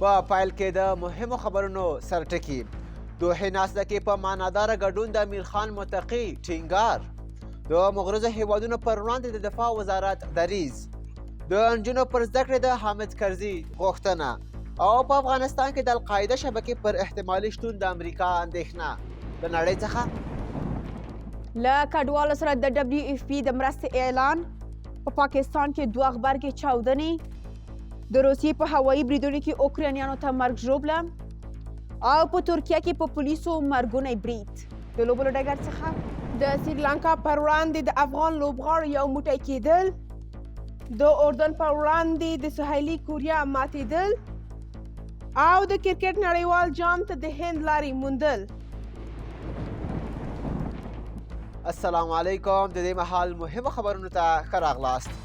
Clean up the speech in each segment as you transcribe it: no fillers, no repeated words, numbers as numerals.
په پایل کې د مهمو خبرونو سرټکي دوحې ناسته کې په معناداره ګډون د امیر خان متقي ټینګار د مغرضو هیوادونو پر وړاندې د دفاع وزارت دریځ د نجونو پر زده کړې د حامد کرزي غوښتنه او په افغانستان کې د القاعده شبکې پر احتمالي شتون د امریکا اندېښنه د نړۍ څخه له کډوالو سره د دبلیو اف پی د مرستې اعلان په پاکستان کې 2 غبرګې چاودنې د روسیې په هوایي بریدونو کې اوکرانیانو ته مرګ ژوبله او په ترکیه کې په پولیسو مرګونی برید د لوبو له ډګر څخه د سریلانکا پر وړاندې د افغان لوبغاړو یو موټی کېدل د اردن پر وړاندې د سهیلي کوریا ماتېدل او د کرکټ نړیوال جام ته د هند لارې موندل. السلام علیکم. د دې مهال مهمو خبرونو ته ښه راغلاست.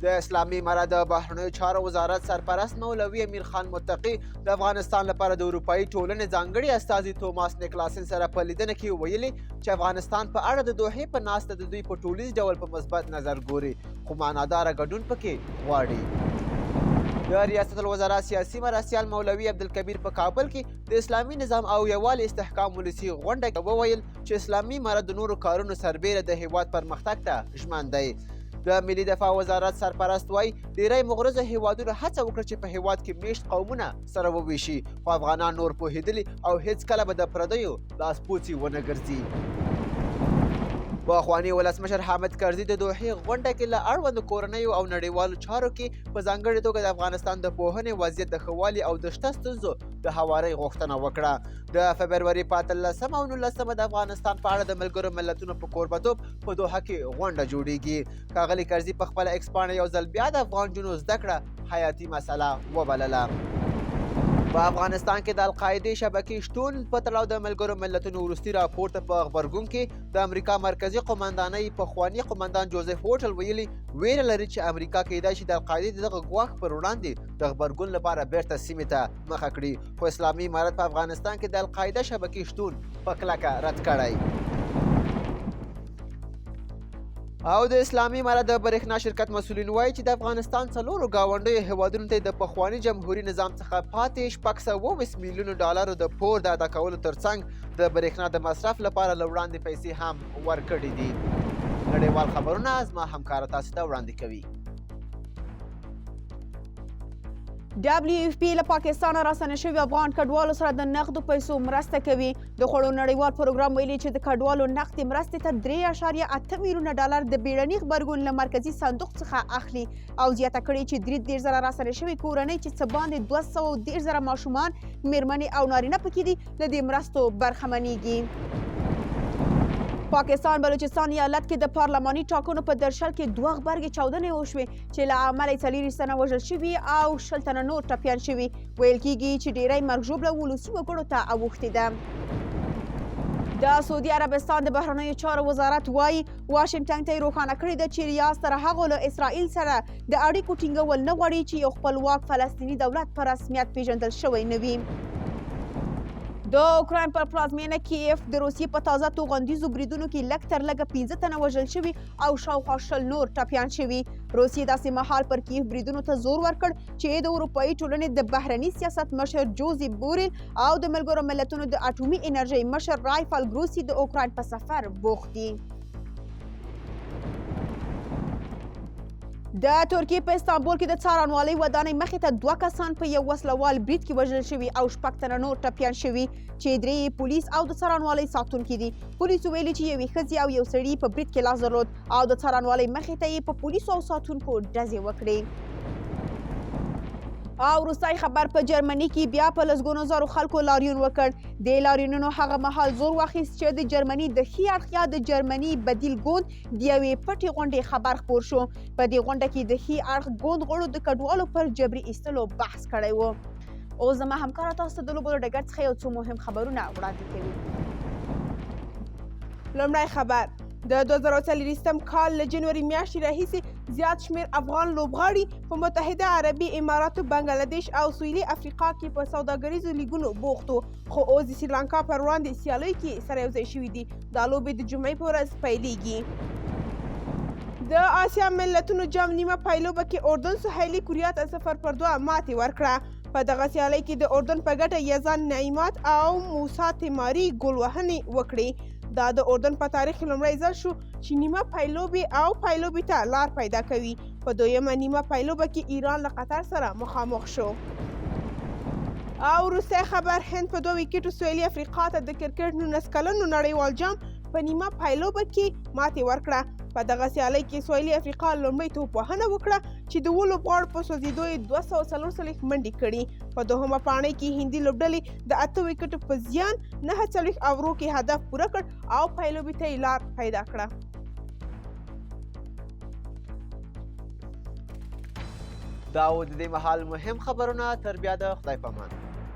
د اسلامي امارت د بهرنیو چارو وزارت سرپرست مولوي امیر خان متقي د افغانستان لپاره د اروپایي ټولنې ځانګړي استازي توماس نیکلاسن سره په لیدنه کې ویلي چې افغانستان په اړه د دوحې په ناسته د دوی په ټولیز ډول په مثبت نظر ګوري خو معناداره ګډون پکې غواړي. د ریاست الوزرا سیاسي مرستیال مولوي عبدالکبیر په کابل کې د اسلامي نظام او یووالي استحکام ولسي غونډه کې وویل چې اسلامي امارت د نورو کارونو سربیره د هیواد پرمختګ ته ژمن دی. د ملي دفاع وزارت سرپرست وایي ډیری مغرضه هیوادونو هڅه وکړه چې په هیواد کې میشت قومونه سره وویشي خو افغانان نور پوهېدلي او هیڅکله به د پردیو لاسپوڅي ونه ګرځي. پخواني ولسمشر حامد کرزي د دوحې غونډه کې له اړوندو کورنیو او نړیوالو چارو کې په ځانګړې توګه د افغانستان د پوهنې وضعیت د ښه والي او د شته ستونزو د هوارۍ غوښتنه وکړه. د فبروري په 13 او 19 د افغانستان په اړه د ملګرو ملتونو په کوربتوب په دوحه کې غونډه جوړیږي. ښاغلي کرزي په خپله ایکس پاڼه یو ځل بیا د افغان نجونو زده کړه حیاتي مسله وبلله. په افغانستان کې د القاعدې شبکې شتون په تړاو د ملګرو ملتونو وروستي راپور ته په غبرګون کې د امریکا مرکزي قومندانۍ پخواني قومندان جوزف هوټل ویلي ویره لري چې امریکا کیدای شي د القاعدې د دغه ګواښ پر وړاندې د غبرګون لپاره بیرته سیمې ته مخه کړي خو اسلامي امارت په افغانستان کې د القاعده شبکې شتون په کلکه رد کړی. او د اسلامي امارت د برېښنا شرکت مسؤلین وایي چې د افغانستان څلورو ګاونډیو هیوادونو ته د پخواني جمهوري نظام څخه پاتې $620 میلیونو د پور د ادا کولو ترڅنګ د برېښنا د مصرف لپاره له وړاندې پیسې هم ورکړي دي. نړیوال خبرونه زما همکاره تاسو ته وړاندې کوي. دبلیو اف پی له پاکستانه راسنه شوي افغان کډوالو سره د نقدو پیسو مرسته کوي. د خوړو نړیوال پروګرام ویلي چې د کډوالو نقدي مرستې ته $3.8 میلیونه د بیړني غبرګون له مرکزي صندوق څخه اخلي او زیاته کړې چې 33,000 راسنه شوي کورنۍ چې څه باندې 210,000 ماشومان میرمنې او نارینه پکې دي له دې مرستو برخمنېږي. پاکستان بلوچستان ایالت کې د پارلماني ټاکنو په درشل کې 2 غبرګې چاودنې وشوې چې له امله 40 تنه وژل شوي او 60 تنه نور ټپیان شوي. ویل کېږي چې ډیری مرګ ژوبله ولسي وګړو ته اوښتې ده. د سعودي عربستان د بهرنیو چارو وزارت وایي واشنګټن ته یې روښانه کړې ده چې ریاض تر هغو له اسرائیل سره د اړیکو ټینګول نه غواړي چې یو خپلواک فلسطیني دولت په رسمیت پیژندل شوی نه وي. د اوکراین پر پلازمینه کیف د روسیې په تازه توغندیزو بریدونو کې لږ تر لږه 15 تنه وژل شوي او شاوخوا 60 نور ټپیان شوي. روسیې داسې مهال پر کیف بریدونو ته زور ورکړ چې د اروپایي ټولنې د بهرني سیاست مشر جوزیف بوریل او د ملګرو ملتونو د اټومي انرژۍ مشر رایفل ګروسي د اوکراین په سفر بوخت دي. د ترکیې په استانبول کې د څارنوالۍ ودانۍ مخې ته 2 کسان په یو وسلوال برید کې وژل شوي او 6 تنه نور ټپیان شوي چې 3 پولیس او د څارنوالۍ ساتونکي دي. پولیسو ویلي چې یوې ښځې او یو سړي په برید کې لاس درلود او د څارنوالۍ مخې ته یې په پولیسو او ساتونکو ډزې وکړې. او وروستی خبر په جرمني کې بیا په لسګونو زرو خلکو لاریون وکړ. د لاریونونو هغه مهال زور واخیست چې د جرمني د ښي اړخ یا د جرمني بدیل ګوند د یوې پټې غونډې خبر خپور شو. په دې غونډه کې د ښي اړخ ګوند غړو د کډوالو پر جبري ایستلو بحث کړی و. اوس زما همکاره تاسو ته د لوبو له ډګر څخه یو څو مهم خبرونه وړاندې کوي. لومړی خبر د 2024 کال له جنوري میاشتې راهیسې زیات شمېر افغان لوبغاړي په متحده عربي اماراتو، بنګلادیش او سویلي افریقا کې په سوداګریزو لیګونو بوخت وو، خو اوس د سریلانکا پر وړاندې سیالیو کې سره یوځای شوي دي. دا لوبې د جمعې په ورځ پیلیږي. د آسیا ملتونو جام نیمه پایلوبه کې اردن سهیلي کوریا ته 0-2 ماتې ورکړه. په دغه سیالۍ کې د اردن په ګټه یزان نعیمات او موسی تیماري ګول وهنې وکړې. دا د اردن په تاریخ کې لومړی ځل شو چې نیمه پایلوبې او پایلوبې ته لار پیدا کوي. په دویمه نیمه پایلوبه کې ایران له قطر سره مخامخ شو. او وروستی خبر، هند په 2 ویکټو سویلي افریقا ته د کرکټ 19 کلنو نړیوال جام په نیمه پایلوبه کې ماتې ورکړه. په دغه سیالۍ کې سویلي افریقا لومړی توپ وهنه وکړه چې د 10 لوبغاړو په سوځېدو یې 244 منډې کړي. په دوهمه پاڼۍ کې هندي لوبډلې د 8 ویکټو په زیان 49 اوورو کې هدف پوره کړ او پایلوبې ته یې لار پیدا کړه. دا و د دې مهال مهم خبرونه. تر بیا د خدای په امان.